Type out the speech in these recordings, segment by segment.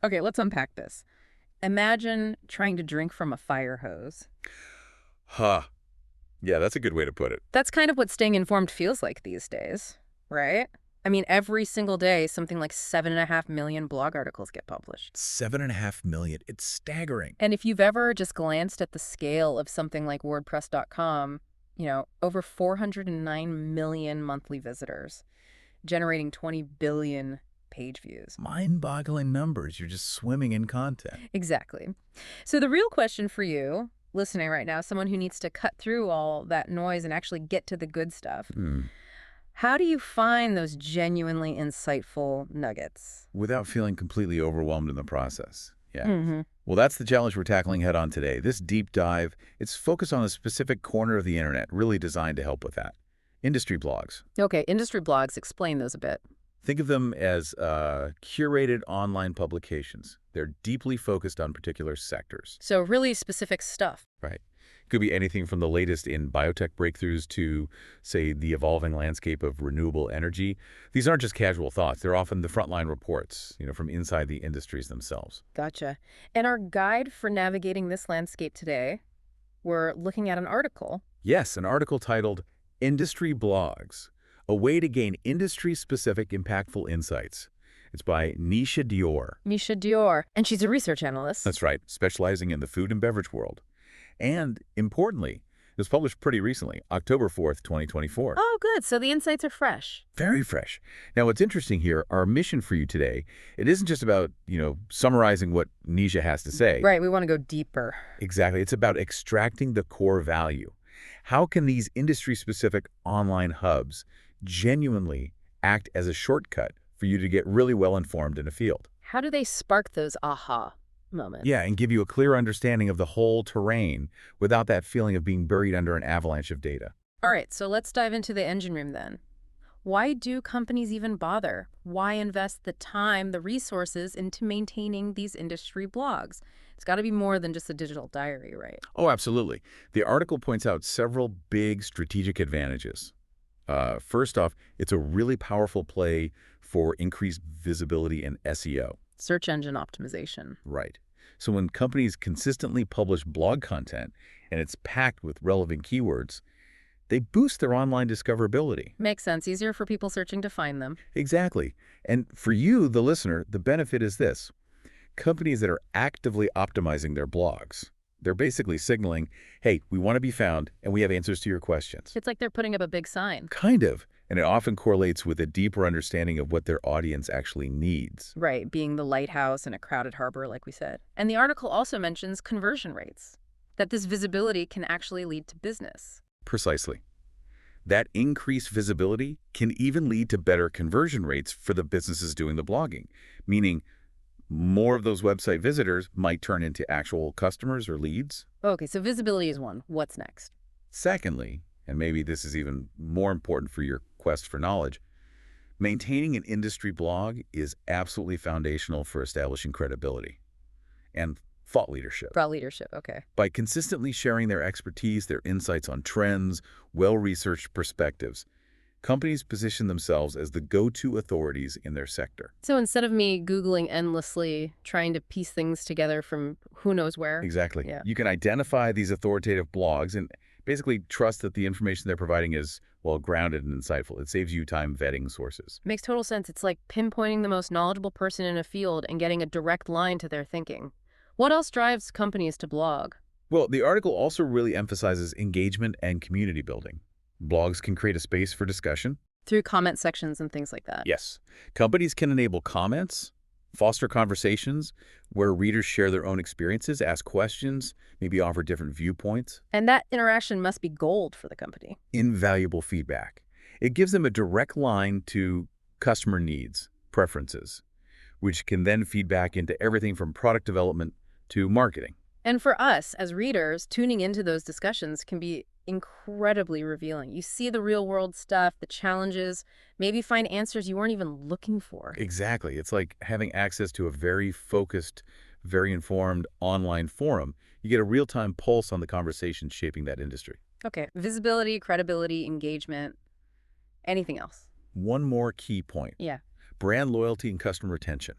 Okay, let's unpack this. Imagine trying to drink from a fire hose. Huh. Yeah, that's a good way to put it. That's kind of what staying informed feels like these days, right? I mean, every single day, something like 7.5 million blog articles get published. 7.5 million. It's staggering. And if you've ever just glanced at the scale of something like WordPress.com, over 409 million monthly visitors, generating 20 billion page views. Mind-boggling numbers. You're just swimming in content. Exactly. So the real question for you, listening right now, someone who needs to cut through all that noise and actually get to the good stuff, how do you find those genuinely insightful nuggets? Without feeling completely overwhelmed in the process. Yeah. Mm-hmm. Well, that's the challenge we're tackling head on today. This deep dive, it's focused on a specific corner of the internet, really designed to help with that. Industry blogs. Okay, industry blogs, explain those a bit. Think of them as curated online publications. They're deeply focused on particular sectors. So really specific stuff. Right. Could be anything from the latest in biotech breakthroughs to, say, the evolving landscape of renewable energy. These aren't just casual thoughts. They're often the frontline reports, from inside the industries themselves. Gotcha. And our guide for navigating this landscape today, we're looking at an article. Yes, an article titled Industry Blogs, a way to gain industry-specific impactful insights. It's by Nisha Dior. Misha Dior, and she's a research analyst. That's right, specializing in the food and beverage world. And, importantly, it was published pretty recently, October 4th, 2024. Oh, good. So the insights are fresh. Very fresh. Now, what's interesting here, our mission for you today, it isn't just about, summarizing what Nisha has to say. Right, we want to go deeper. Exactly. It's about extracting the core value. How can these industry-specific online hubs genuinely act as a shortcut for you to get really well-informed in a field? How do they spark those aha moments? Yeah, and give you a clear understanding of the whole terrain without that feeling of being buried under an avalanche of data. All right, so let's dive into the engine room then. Why do companies even bother? Why invest the time, the resources into maintaining these industry blogs? It's got to be more than just a digital diary, right? Oh, absolutely. The article points out several big strategic advantages. First off, it's a really powerful play for increased visibility in SEO. Search engine optimization. Right. So when companies consistently publish blog content and it's packed with relevant keywords, they boost their online discoverability. Makes sense. Easier for people searching to find them. Exactly. And for you, the listener, the benefit is this. Companies that are actively optimizing their blogs, they're basically signaling, hey, we want to be found and we have answers to your questions. It's like they're putting up a big sign. Kind of. And it often correlates with a deeper understanding of what their audience actually needs. Right, being the lighthouse in a crowded harbor, like we said. And the article also mentions conversion rates, that this visibility can actually lead to business. Precisely. That increased visibility can even lead to better conversion rates for the businesses doing the blogging, meaning more of those website visitors might turn into actual customers or leads. Okay, so visibility is one. What's next? Secondly, and maybe this is even more important for your quest for knowledge, maintaining an industry blog is absolutely foundational for establishing credibility and thought leadership. Thought leadership, okay. By consistently sharing their expertise, their insights on trends, well-researched perspectives, companies position themselves as the go-to authorities in their sector. So instead of me Googling endlessly, trying to piece things together from who knows where. Exactly. Yeah. You can identify these authoritative blogs and basically trust that the information they're providing is well-grounded and insightful. It saves you time vetting sources. Makes total sense. It's like pinpointing the most knowledgeable person in a field and getting a direct line to their thinking. What else drives companies to blog? Well, the article also really emphasizes engagement and community building. Blogs can create a space for discussion. Through comment sections and things like that. Yes. Companies can enable comments, foster conversations where readers share their own experiences, ask questions, maybe offer different viewpoints. And that interaction must be gold for the company. Invaluable feedback. It gives them a direct line to customer needs, preferences, which can then feed back into everything from product development to marketing. And for us, as readers, tuning into those discussions can be incredibly revealing. You see the real-world stuff, the challenges, maybe find answers you weren't even looking for. Exactly. It's like having access to a very focused, very informed online forum. You get a real-time pulse on the conversation shaping that industry. Okay, visibility, credibility, engagement, anything else? One more key point. Yeah. Brand loyalty and customer retention.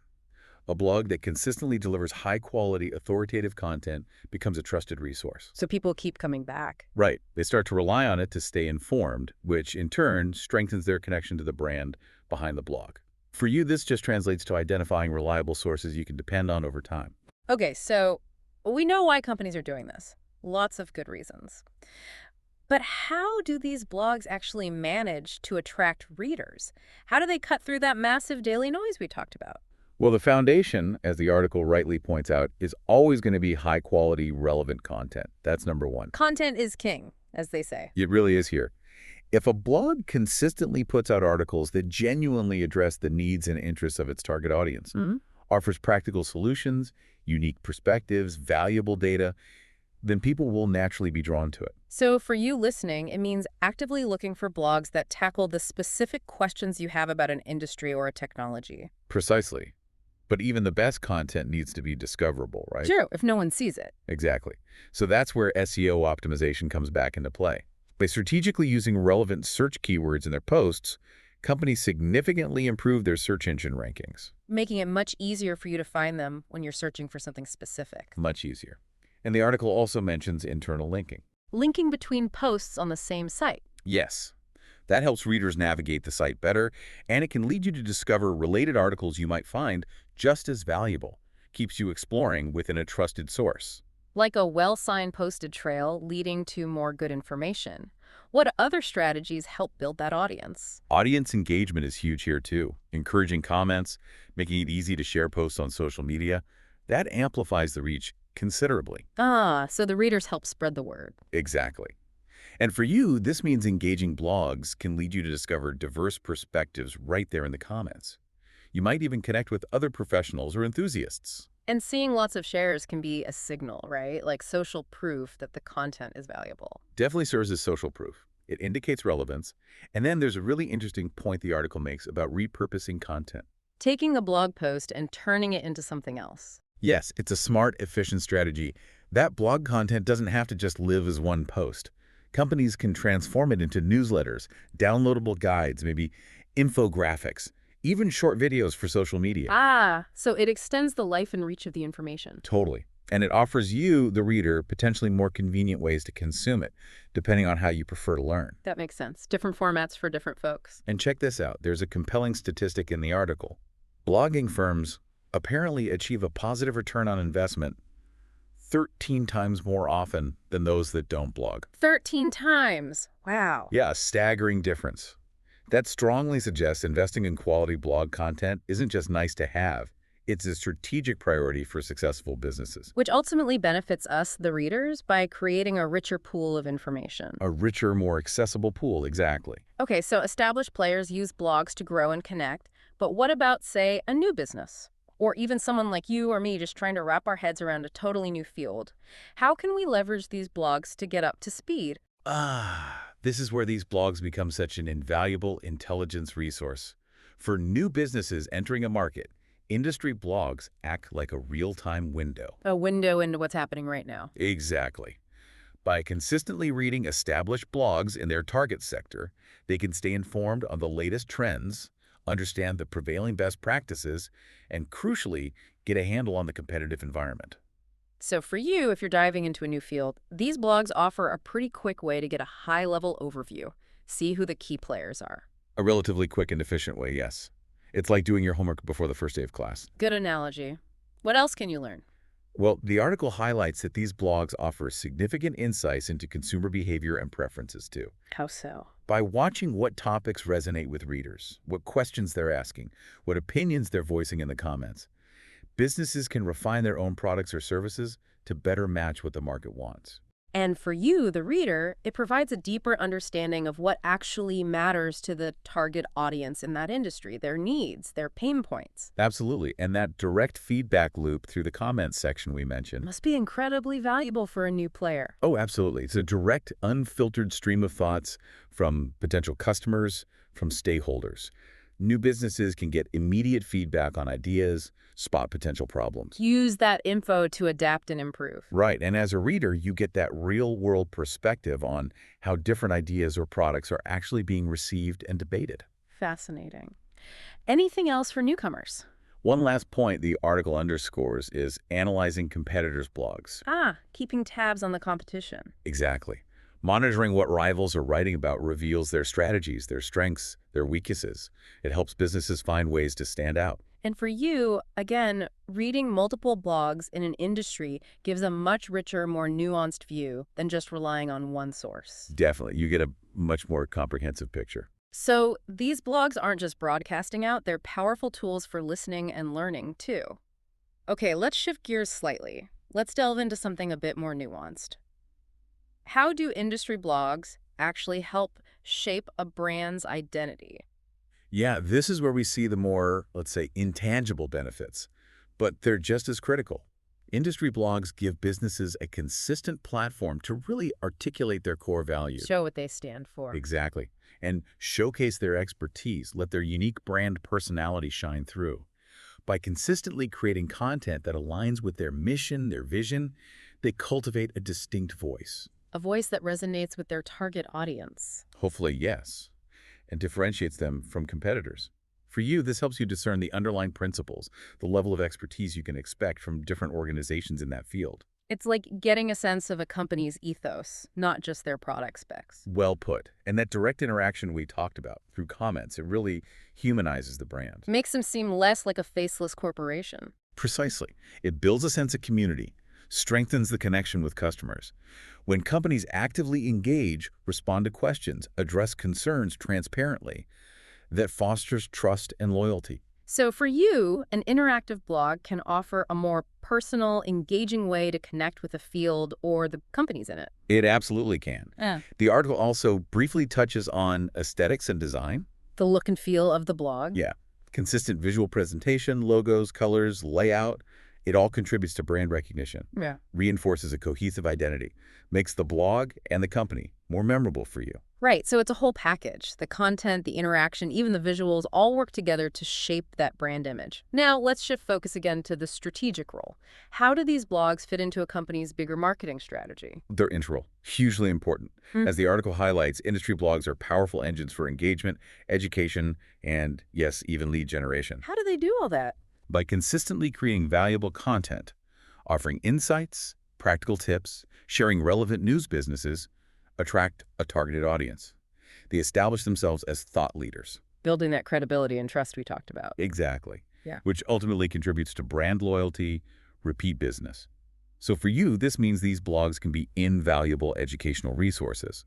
A blog that consistently delivers high-quality, authoritative content becomes a trusted resource. So people keep coming back. Right. They start to rely on it to stay informed, which in turn strengthens their connection to the brand behind the blog. For you, this just translates to identifying reliable sources you can depend on over time. Okay, so we know why companies are doing this. Lots of good reasons. But how do these blogs actually manage to attract readers? How do they cut through that massive daily noise we talked about? Well, the foundation, as the article rightly points out, is always going to be high-quality, relevant content. That's number one. Content is king, as they say. It really is here. If a blog consistently puts out articles that genuinely address the needs and interests of its target audience, offers practical solutions, unique perspectives, valuable data, then people will naturally be drawn to it. So for you listening, it means actively looking for blogs that tackle the specific questions you have about an industry or a technology. Precisely. But even the best content needs to be discoverable, right? Sure, if no one sees it. Exactly. So that's where SEO optimization comes back into play. By strategically using relevant search keywords in their posts, companies significantly improve their search engine rankings. Making it much easier for you to find them when you're searching for something specific. Much easier. And the article also mentions internal linking. Linking between posts on the same site. Yes. That helps readers navigate the site better, and it can lead you to discover related articles you might find just as valuable. Keeps you exploring within a trusted source. Like a well-signposted trail leading to more good information. What other strategies help build that audience? Audience engagement is huge here too. Encouraging comments, making it easy to share posts on social media. That amplifies the reach considerably. So the readers help spread the word. Exactly. And for you, this means engaging blogs can lead you to discover diverse perspectives right there in the comments. You might even connect with other professionals or enthusiasts. And seeing lots of shares can be a signal, right? Like social proof that the content is valuable. Definitely serves as social proof. It indicates relevance. And then there's a really interesting point the article makes about repurposing content. Taking a blog post and turning it into something else. Yes, it's a smart, efficient strategy. That blog content doesn't have to just live as one post. Companies can transform it into newsletters, downloadable guides, maybe infographics, even short videos for social media. So it extends the life and reach of the information. Totally. And it offers you, the reader, potentially more convenient ways to consume it, depending on how you prefer to learn. That makes sense. Different formats for different folks. And check this out. There's a compelling statistic in the article. Blogging firms apparently achieve a positive return on investment 13 times more often than those that don't blog. 13 times. Wow. Yeah, a staggering difference. That strongly suggests investing in quality blog content isn't just nice to have. It's a strategic priority for successful businesses. Which ultimately benefits us, the readers, by creating a richer pool of information. A richer, more accessible pool, exactly. Okay, so established players use blogs to grow and connect, but what about, say, a new business? Or even someone like you or me just trying to wrap our heads around a totally new field. How can we leverage these blogs to get up to speed? This is where these blogs become such an invaluable intelligence resource. For new businesses entering a market, industry blogs act like a real-time window. A window into what's happening right now. Exactly. By consistently reading established blogs in their target sector, they can stay informed on the latest trends, understand the prevailing best practices, and crucially, get a handle on the competitive environment. So for you, if you're diving into a new field, these blogs offer a pretty quick way to get a high-level overview, see who the key players are. A relatively quick and efficient way, yes. It's like doing your homework before the first day of class. Good analogy. What else can you learn? Well, the article highlights that these blogs offer significant insights into consumer behavior and preferences, too. How so? By watching what topics resonate with readers, what questions they're asking, what opinions they're voicing in the comments, businesses can refine their own products or services to better match what the market wants. And for you, the reader, it provides a deeper understanding of what actually matters to the target audience in that industry, their needs, their pain points. Absolutely. And that direct feedback loop through the comments section we mentioned Must be incredibly valuable for a new player. Oh, absolutely. It's a direct, unfiltered stream of thoughts from potential customers, from stakeholders. New businesses can get immediate feedback on ideas, spot potential problems. Use that info to adapt and improve. Right, and as a reader, you get that real-world perspective on how different ideas or products are actually being received and debated. Fascinating. Anything else for newcomers? One last point the article underscores is analyzing competitors' blogs. Ah, keeping tabs on the competition. Exactly. Monitoring what rivals are writing about reveals their strategies, their strengths, their weaknesses. It helps businesses find ways to stand out. And for you, again, reading multiple blogs in an industry gives a much richer, more nuanced view than just relying on one source. Definitely. You get a much more comprehensive picture. So these blogs aren't just broadcasting out, they're powerful tools for listening and learning, too. Okay, let's shift gears slightly. Let's delve into something a bit more nuanced. How do industry blogs actually help shape a brand's identity? Yeah, this is where we see the more, let's say, intangible benefits, but they're just as critical. Industry blogs give businesses a consistent platform to really articulate their core values. Show what they stand for. Exactly. And showcase their expertise, let their unique brand personality shine through. By consistently creating content that aligns with their mission, their vision, they cultivate a distinct voice. A voice that resonates with their target audience. Hopefully, yes, and differentiates them from competitors. For you, this helps you discern the underlying principles, the level of expertise you can expect from different organizations in that field. It's like getting a sense of a company's ethos, not just their product specs. Well put. And that direct interaction we talked about through comments, it really humanizes the brand. Makes them seem less like a faceless corporation. Precisely. It builds a sense of community, strengthens the connection with customers. When companies actively engage, respond to questions, address concerns transparently, that fosters trust and loyalty. So for you, an interactive blog can offer a more personal, engaging way to connect with a field or the companies in it. It absolutely can. Yeah. The article also briefly touches on aesthetics and design. The look and feel of the blog. Yeah. Consistent visual presentation, logos, colors, layout, it all contributes to brand recognition. Yeah. Reinforces a cohesive identity, makes the blog and the company more memorable for you. Right, so it's a whole package. The content, the interaction, even the visuals all work together to shape that brand image. Now, let's shift focus again to the strategic role. How do these blogs fit into a company's bigger marketing strategy? They're integral, hugely important. As the article highlights, industry blogs are powerful engines for engagement, education, and, yes, even lead generation. How do they do all that? By consistently creating valuable content, offering insights, practical tips, sharing relevant news businesses, attract a targeted audience. They establish themselves as thought leaders. Building that credibility and trust we talked about. Exactly. Yeah. Which ultimately contributes to brand loyalty, repeat business. So for you, this means these blogs can be invaluable educational resources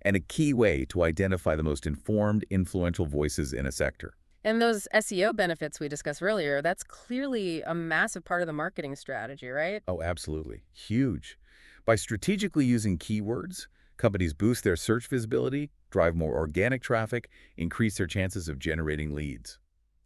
and a key way to identify the most informed, influential voices in a sector. And those SEO benefits we discussed earlier, that's clearly a massive part of the marketing strategy, right? Oh, absolutely. Huge. By strategically using keywords, companies boost their search visibility, drive more organic traffic, increase their chances of generating leads.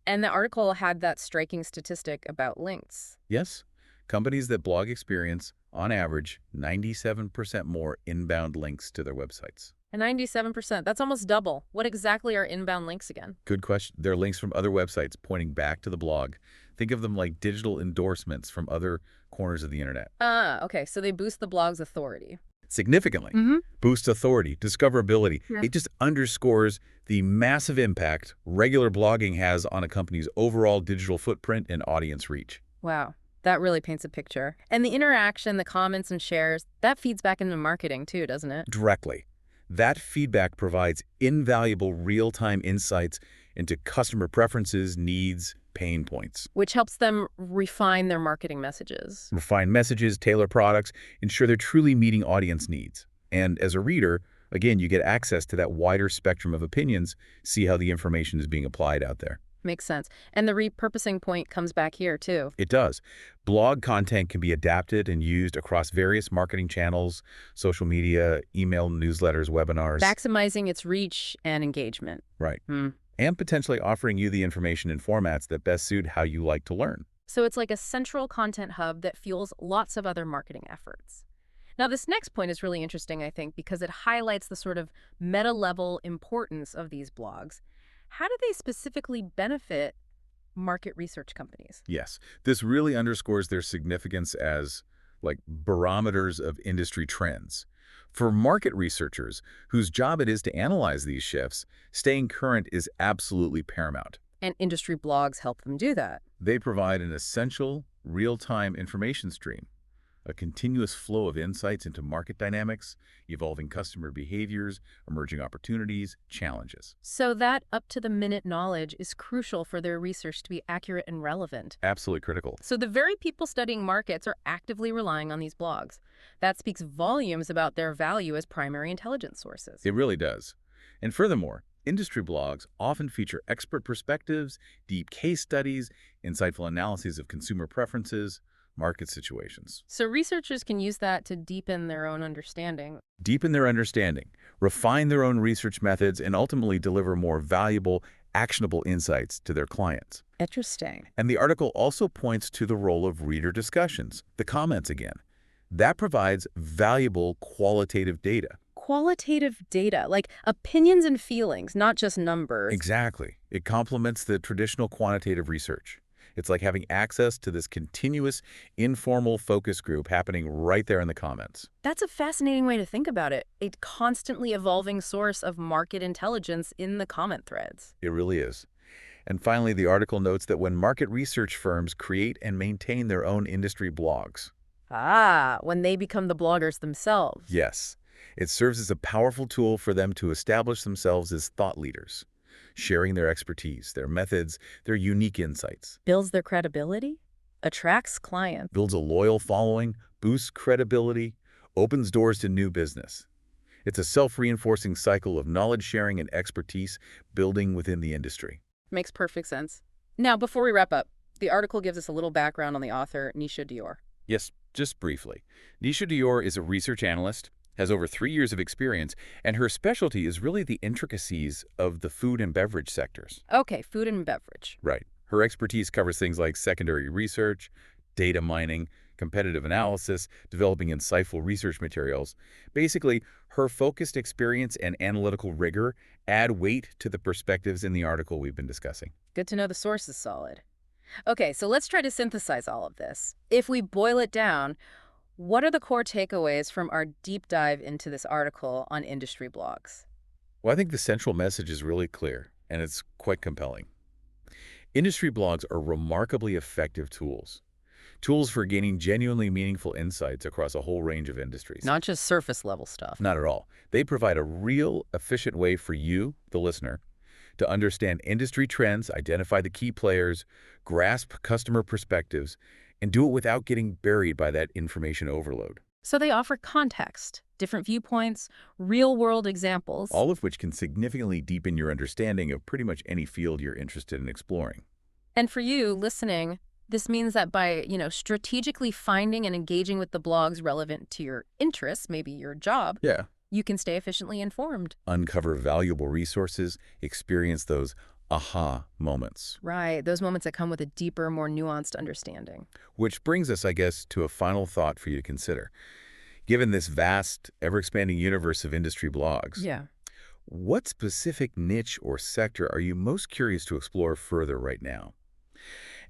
And the article had that striking statistic about links. Yes, companies that blog experience, on average, 97% more inbound links to their websites. And 97%, that's almost double. What exactly are inbound links again? Good question. They're links from other websites pointing back to the blog. Think of them like digital endorsements from other corners of the internet. Okay, so they boost the blog's authority. Significantly. Boosts authority, discoverability. Yeah. It just underscores the massive impact regular blogging has on a company's overall digital footprint and audience reach. Wow, that really paints a picture. And the interaction, the comments and shares, that feeds back into marketing too, doesn't it? Directly. That feedback provides invaluable real-time insights into customer preferences, needs, pain points. Which helps them refine their marketing messages. Refine messages, tailor products, ensure they're truly meeting audience needs. And as a reader, again, you get access to that wider spectrum of opinions, see how the information is being applied out there. Makes sense. And the repurposing point comes back here, too. It does. Blog content can be adapted and used across various marketing channels, social media, email, newsletters, webinars. Maximizing its reach and engagement. Right. And potentially offering you the information in formats that best suit how you like to learn. So it's like a central content hub that fuels lots of other marketing efforts. Now, this next point is really interesting, I think, because it highlights the sort of meta-level importance of these blogs. How do they specifically benefit market research companies? Yes, this really underscores their significance as like barometers of industry trends. For market researchers, whose job it is to analyze these shifts, staying current is absolutely paramount. And industry blogs help them do that. They provide an essential, real-time information stream, a continuous flow of insights into market dynamics, evolving customer behaviors, emerging opportunities, challenges. So that up-to-the-minute knowledge is crucial for their research to be accurate and relevant. Absolutely critical. So the very people studying markets are actively relying on these blogs. That speaks volumes about their value as primary intelligence sources. It really does. And furthermore, industry blogs often feature expert perspectives, deep case studies, insightful analyses of consumer preferences, market situations. So researchers can use that to deepen their own understanding. Deepen their understanding, refine their own research methods, and ultimately deliver more valuable, actionable insights to their clients. Interesting. And the article also points to the role of reader discussions, the comments again. That provides valuable qualitative data. Qualitative data, like opinions and feelings, not just numbers. Exactly. It complements the traditional quantitative research. It's like having access to this continuous, informal focus group happening right there in the comments. That's a fascinating way to think about it. A constantly evolving source of market intelligence in the comment threads. It really is. And finally, the article notes that when market research firms create and maintain their own industry blogs, When they become the bloggers themselves. yes, it serves as a powerful tool for them to establish themselves as thought leaders, sharing their expertise, their methods, their unique insights. Builds their credibility, attracts clients. Builds a loyal following, boosts credibility, opens doors to new business. It's a self-reinforcing cycle of knowledge sharing and expertise building within the industry. Makes perfect sense. Now, before we wrap up, the article gives us a little background on the author, Nisha Dior. Yes, just briefly. Nisha Dior is a research analyst, has over 3 years of experience, and her specialty is really the intricacies of the food and beverage sectors. Okay, food and beverage. Right. Her expertise covers things like secondary research, data mining, competitive analysis, developing insightful research materials. Basically, her focused experience and analytical rigor add weight to the perspectives in the article we've been discussing. Good to know the source is solid. Okay, so let's try to synthesize all of this. If we boil it down, what are the core takeaways from our deep dive into this article on industry blogs? Well, I think the central message is really clear, and it's quite compelling. Industry blogs are remarkably effective tools. Tools for gaining genuinely meaningful insights across a whole range of industries. Not just surface level stuff. Not at all. They provide a real, efficient way for you, the listener, to understand industry trends, identify the key players, grasp customer perspectives, and do it without getting buried by that information overload. So they offer context, different viewpoints, real-world examples. All of which can significantly deepen your understanding of pretty much any field you're interested in exploring. And for you listening, this means that by, strategically finding and engaging with the blogs relevant to your interests, maybe your job, Yeah. you can stay efficiently informed. Uncover valuable resources, experience those aha moments. Right, those moments that come with a deeper, more nuanced understanding. Which brings us, I guess, to a final thought for you to consider. Given this vast, ever-expanding universe of industry blogs, Yeah. what specific niche or sector are you most curious to explore further right now?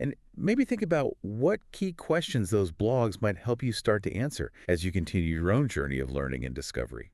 And maybe think about what key questions those blogs might help you start to answer as you continue your own journey of learning and discovery.